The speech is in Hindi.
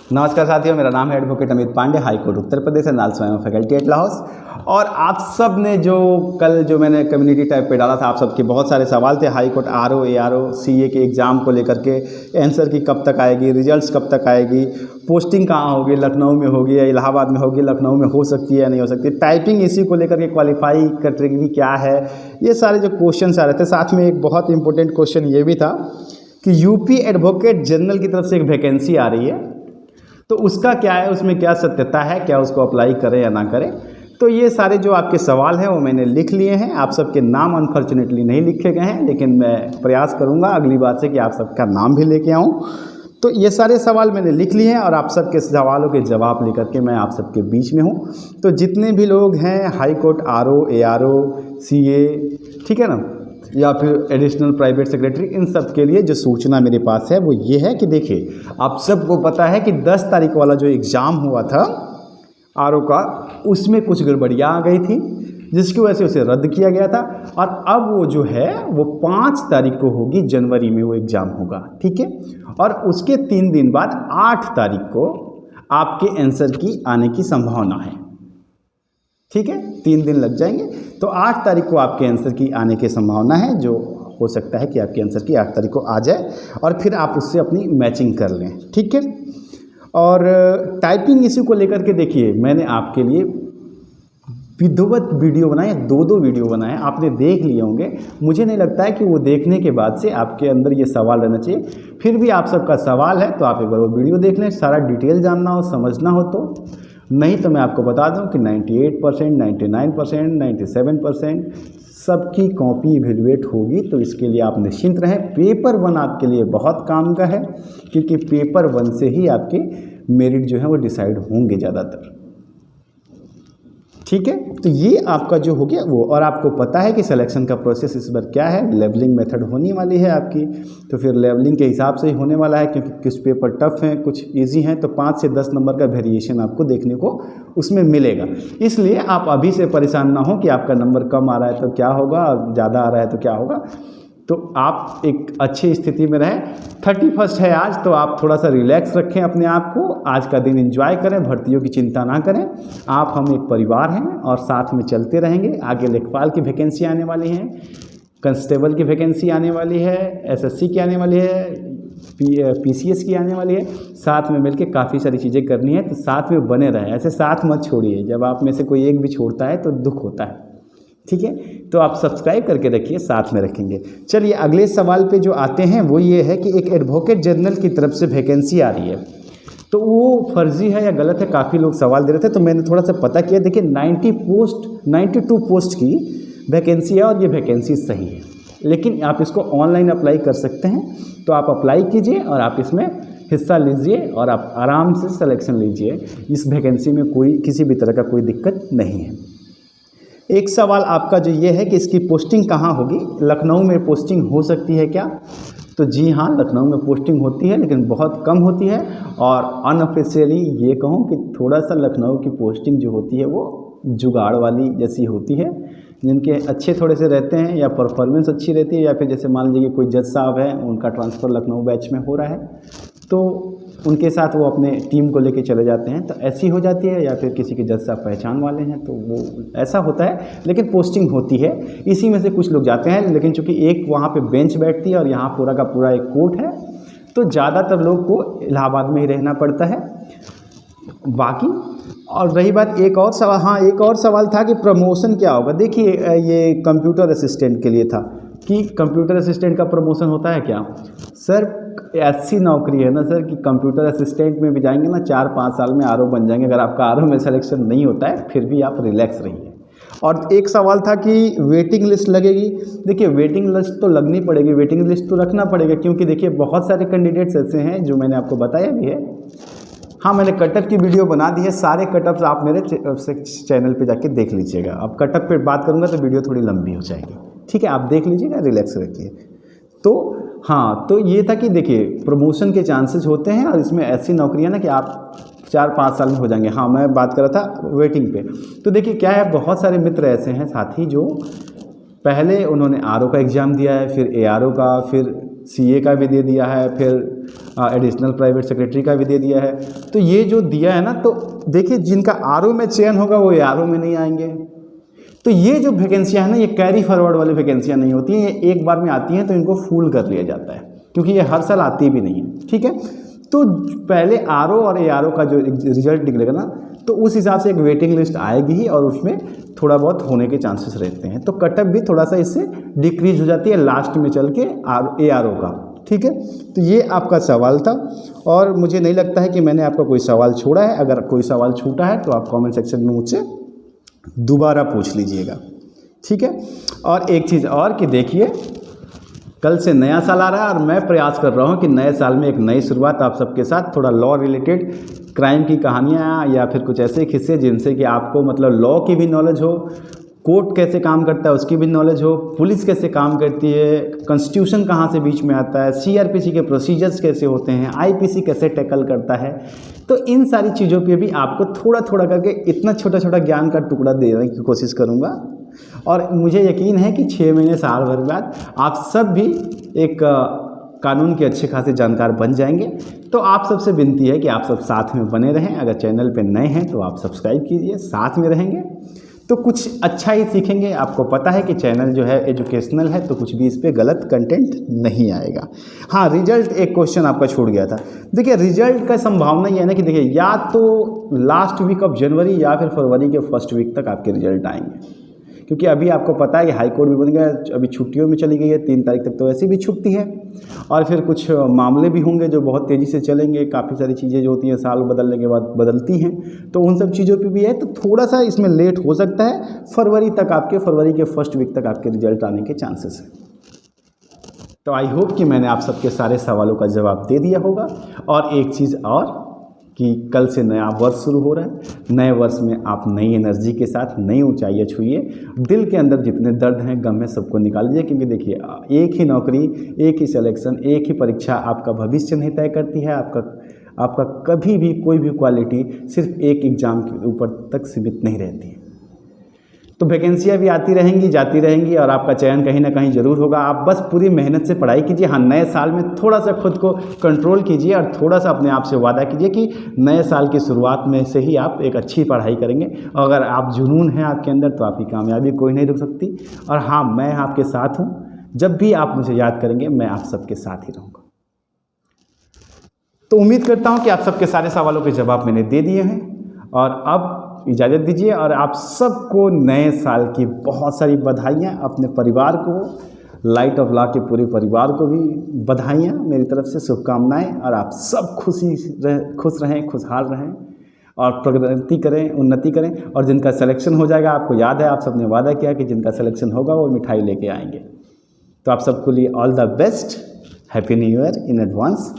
नमस्कार साथियों, मेरा नाम है advocate Amit Pandey, high court Uttar Pradesh and स्वयं फैकल्टी एट लाहौस। और आप सब ने जो मैंने कम्युनिटी टैब पे डाला था, आप सबके बहुत सारे सवाल थे high court RO ARO CA के एग्ज़ाम को लेकर के। आंसर की कब तक आएगी, रिजल्ट्स कब तक आएगी, पोस्टिंग कहाँ होगी, लखनऊ में होगी या इलाहाबाद में होगी, लखनऊ में हो सकती है या नहीं हो सकती, टाइपिंग इसी को लेकर के क्वालिफाई कैटेगरी क्या है, ये सारे जो क्वेश्चन आ रहे थे। साथ में एक बहुत इंपॉर्टेंट क्वेश्चन ये भी था कि यूपी एडवोकेट जनरल की तरफ से एक वैकेंसी आ रही है, तो उसका क्या है, उसमें क्या सत्यता है, क्या उसको अप्लाई करें या ना करें। तो ये सारे जो आपके सवाल हैं वो मैंने लिख लिए हैं। आप सबके नाम अनफॉर्चुनेटली नहीं लिखे गए हैं, लेकिन मैं प्रयास करूंगा अगली बार से कि आप सबका नाम भी लेके आऊं। तो ये सारे सवाल मैंने लिख लिए हैं और आप सबके सवालों के जवाब लेकर के मैं आप सबके बीच में हूं। तो जितने भी लोग हैं high court RO ARO CA, ठीक है ना, या फिर एडिशनल प्राइवेट सेक्रेटरी, इन सब के लिए जो सूचना मेरे पास है वो ये है कि देखिए, आप सबको पता है कि 10 तारीख वाला जो एग्ज़ाम हुआ था आरओ का, उसमें कुछ गड़बड़ियाँ आ गई थी, जिसकी वजह से उसे रद्द किया गया था। और अब वो जो है वो 5 तारीख को होगी, जनवरी में वो एग्ज़ाम होगा, ठीक है। और उसके 3 दिन बाद 8 तारीख को आपके आंसर की आने की संभावना है, ठीक है। 3 दिन लग जाएंगे, तो 8 तारीख को आपके आंसर की आने की संभावना है, जो हो सकता है कि आपके आंसर की 8 तारीख को आ जाए और फिर आप उससे अपनी मैचिंग कर लें, ठीक है। और टाइपिंग इश्यू को लेकर के देखिए, मैंने आपके लिए विधिवत वीडियो बनाए, 2 वीडियो बनाए, आपने देख लिए होंगे। मुझे नहीं लगता है कि वो देखने के बाद से आपके अंदर ये सवाल रहना चाहिए। फिर भी आप सबका सवाल है तो आप एक बार वो वीडियो देख लें, सारा डिटेल जानना हो, समझना हो तो। नहीं तो मैं आपको बता दूं कि 98%, 99%, 97% सबकी कॉपी इवेलुएट होगी। तो इसके लिए आप निश्चिंत रहें। पेपर 1 आपके लिए बहुत काम का है, क्योंकि पेपर 1 से ही आपके मेरिट जो है वो डिसाइड होंगे ज़्यादातर, ठीक है। तो ये आपका जो हो गया वो, और आपको पता है कि सिलेक्शन का प्रोसेस इस बार क्या है, लेवलिंग मेथड होने वाली है आपकी। तो फिर लेवलिंग के हिसाब से ही होने वाला है, क्योंकि कुछ पेपर टफ हैं, कुछ इजी हैं, तो 5 से 10 नंबर का वेरिएशन आपको देखने को उसमें मिलेगा। इसलिए आप अभी से परेशान ना हो कि आपका नंबर कम आ रहा है तो क्या होगा और ज़्यादा आ रहा है तो क्या होगा। तो आप एक अच्छी स्थिति में रहें। 31 है आज, तो आप थोड़ा सा रिलैक्स रखें अपने आप को, आज का दिन एंजॉय करें, भर्तियों की चिंता ना करें। आप हम एक परिवार हैं और साथ में चलते रहेंगे। आगे लेखपाल की वैकेंसी आने वाली हैं, कांस्टेबल की वैकेंसी आने वाली है, एसएससी की आने वाली है, पीसीएस की आने वाली है। साथ में मिलकर काफ़ी सारी चीज़ें करनी है, तो साथ में बने रहें, ऐसे साथ मत छोड़िए। जब आप में से कोई एक भी छोड़ता है तो दुख होता है, ठीक है। तो आप सब्सक्राइब करके रखिए, साथ में रखेंगे। चलिए अगले सवाल पे जो आते हैं वो ये है कि एक एडवोकेट जनरल की तरफ से वैकेंसी आ रही है, तो वो फर्जी है या गलत है, काफ़ी लोग सवाल दे रहे थे। तो मैंने थोड़ा सा पता किया, देखिए 92 पोस्ट की वैकेंसी है और ये वैकेंसी सही है, लेकिन आप इसको ऑनलाइन अप्लाई कर सकते हैं। तो आप अप्लाई कीजिए और आप इसमें हिस्सा लीजिए और आप आराम से सिलेक्शन लीजिए। इस वैकेंसी में कोई किसी भी तरह का कोई दिक्कत नहीं है। एक सवाल आपका जो ये है कि इसकी पोस्टिंग कहाँ होगी, लखनऊ में पोस्टिंग हो सकती है क्या? तो जी हाँ, लखनऊ में पोस्टिंग होती है, लेकिन बहुत कम होती है। और अनऑफिशियली ये कहूँ कि थोड़ा सा लखनऊ की पोस्टिंग जो होती है वो जुगाड़ वाली जैसी होती है, जिनके अच्छे थोड़े से रहते हैं या परफॉर्मेंस अच्छी रहती है, या फिर जैसे मान लीजिए कि कोई जज साहब है, उनका ट्रांसफ़र लखनऊ बैच में हो रहा है, तो उनके साथ वो अपने टीम को लेके चले जाते हैं, तो ऐसी हो जाती है। या फिर किसी के जज साहब पहचान वाले हैं तो वो ऐसा होता है, लेकिन पोस्टिंग होती है। इसी में से कुछ लोग जाते हैं, लेकिन चूंकि एक वहाँ पे बेंच बैठती है और यहाँ पूरा का पूरा एक कोर्ट है, तो ज़्यादातर लोग को इलाहाबाद में ही रहना पड़ता है। बाकी और रही बात एक और सवाल, हाँ एक और सवाल था कि प्रमोशन क्या होगा। देखिए ये कंप्यूटर असिस्टेंट के लिए था कि कंप्यूटर असिस्टेंट का प्रमोशन होता है क्या। सर ऐसी नौकरी है ना सर कि कंप्यूटर असिस्टेंट में भी जाएंगे ना, 4-5 साल में आरओ बन जाएंगे। अगर आपका आरओ में सिलेक्शन नहीं होता है फिर भी आप रिलैक्स रहिए। और एक सवाल था कि वेटिंग लिस्ट लगेगी। देखिए वेटिंग लिस्ट तो लगनी पड़ेगी, वेटिंग लिस्ट तो रखना पड़ेगा, क्योंकि देखिए बहुत सारे कैंडिडेट्स ऐसे हैं जो मैंने आपको बताया भी है। हाँ मैंने कटअप की वीडियो बना दी है, सारे कटअप्स आप मेरे चैनल पे जाके देख लीजिएगा। अब कटअप पे बात करूँगा तो वीडियो थोड़ी लंबी हो जाएगी, ठीक है, आप देख लीजिएगा, रिलैक्स रखिए। तो हाँ, तो ये था कि देखिए प्रमोशन के चांसेस होते हैं और इसमें ऐसी नौकरियां ना कि आप 4-5 साल में हो जाएंगे। हाँ मैं बात कर रहा था वेटिंग पे। तो देखिए क्या है, बहुत सारे मित्र ऐसे हैं साथी जो पहले उन्होंने आरओ का एग्ज़ाम दिया है, फिर एआरओ का, फिर सीए का भी दे दिया है, फिर एडिशनल प्राइवेट सेक्रेटरी का भी दे दिया है। तो ये जो दिया है ना, तो देखिए जिनका आरओ में चयन होगा वो आरओ में नहीं आएंगे। तो ये जो वैकेंसियाँ हैं ना, ये कैरी फॉरवर्ड वाली वैकेंसियाँ नहीं होती हैं, ये एक बार में आती हैं तो इनको फुल कर लिया जाता है, क्योंकि ये हर साल आती भी नहीं है। ठीक है, तो पहले आरओ और एआरओ का जो रिजल्ट निकलेगा ना, तो उस हिसाब से एक वेटिंग लिस्ट आएगी ही और उसमें थोड़ा बहुत होने के चांसेस रहते हैं। तो कटअप भी थोड़ा सा इससे डिक्रीज हो जाती है लास्ट में चल के एआरओ का। ठीक है, तो ये आपका सवाल था और मुझे नहीं लगता है कि मैंने आपका कोई सवाल छोड़ा है। अगर कोई सवाल छूटा है तो आप कमेंट सेक्शन में मुझसे दोबारा पूछ लीजिएगा। ठीक है, और एक चीज़ और कि देखिए, कल से नया साल आ रहा है और मैं प्रयास कर रहा हूँ कि नए साल में एक नई शुरुआत आप सबके साथ, थोड़ा लॉ रिलेटेड क्राइम की कहानियाँ या फिर कुछ ऐसे किस्से जिनसे कि आपको मतलब लॉ की भी नॉलेज हो, कोर्ट कैसे काम करता है उसकी भी नॉलेज हो, पुलिस कैसे काम करती है, कॉन्स्टिट्यूशन कहाँ से बीच में आता है, सीआरपीसी के प्रोसीजर्स कैसे होते हैं, आईपीसी कैसे टैकल करता है। तो इन सारी चीज़ों पे भी आपको थोड़ा थोड़ा करके इतना छोटा छोटा ज्ञान का टुकड़ा देने की कोशिश करूँगा और मुझे यकीन है कि 6 महीने साल भर बाद आप सब भी एक कानून के अच्छे खासे जानकार बन जाएंगे। तो आप सबसे विनती है कि आप सब साथ में बने रहें। अगर चैनल पे नए हैं तो आप सब्सक्राइब कीजिए, साथ में रहेंगे तो कुछ अच्छा ही सीखेंगे। आपको पता है कि चैनल जो है एजुकेशनल है, तो कुछ भी इस पर गलत कंटेंट नहीं आएगा। हाँ, रिजल्ट एक क्वेश्चन आपका छूट गया था। देखिए, रिजल्ट का संभावना ये है ना कि देखिए, या तो लास्ट वीक ऑफ जनवरी या फिर फरवरी के फर्स्ट वीक तक आपके रिजल्ट आएंगे, क्योंकि अभी आपको पता है कि हाई कोर्ट भी बन गया, अभी छुट्टियों में चली गई है, 3 तारीख तक तो ऐसी भी छुट्टी है और फिर कुछ मामले भी होंगे जो बहुत तेज़ी से चलेंगे। काफ़ी सारी चीज़ें जो होती हैं साल बदलने के बाद बदलती हैं, तो उन सब चीज़ों पे भी है, तो थोड़ा सा इसमें लेट हो सकता है। फरवरी के फर्स्ट वीक तक आपके रिजल्ट आने के चांसेस हैं। तो आई होप कि मैंने आप सबके सारे सवालों का जवाब दे दिया होगा। और एक चीज़ और कि कल से नया वर्ष शुरू हो रहा है। नए वर्ष में आप नई एनर्जी के साथ नई ऊंचाइयां छूइए। दिल के अंदर जितने दर्द हैं, गम है, सबको निकाल दीजिए, क्योंकि देखिए, एक ही नौकरी, एक ही सिलेक्शन, एक ही परीक्षा आपका भविष्य नहीं तय करती है। आपका कभी भी कोई भी क्वालिटी सिर्फ एक एग्ज़ाम के ऊपर तक सीमित नहीं रहती है। तो वैकेंसियाँ भी आती रहेंगी, जाती रहेंगी और आपका चयन कहीं ना कहीं ज़रूर होगा। आप बस पूरी मेहनत से पढ़ाई कीजिए। हाँ, नए साल में थोड़ा सा खुद को कंट्रोल कीजिए और थोड़ा सा अपने आप से वादा कीजिए कि नए साल की शुरुआत में से ही आप एक अच्छी पढ़ाई करेंगे। और अगर आप जुनून है आपके अंदर तो आपकी कामयाबी कोई नहीं रुक सकती। और हाँ, मैं आपके साथ हूँ। जब भी आप मुझे याद करेंगे मैं आप सबके साथ ही रहूँगा। तो उम्मीद करता हूँ कि आप सबके सारे सवालों के जवाब मैंने दे दिए हैं और अब इजाज़त दीजिए। और आप सबको नए साल की बहुत सारी बधाइयाँ, अपने परिवार को, लाइट ऑफ लॉ के पूरे परिवार को भी बधाइयाँ मेरी तरफ से, शुभकामनाएं। और आप सब खुश रहें, खुशहाल रहें और प्रगति करें, उन्नति करें। और जिनका सिलेक्शन हो जाएगा, आपको याद है आप सबने वादा किया कि जिनका सिलेक्शन होगा वो मिठाई लेके आएंगे। तो आप सबके लिए all the best, happy new year in advance.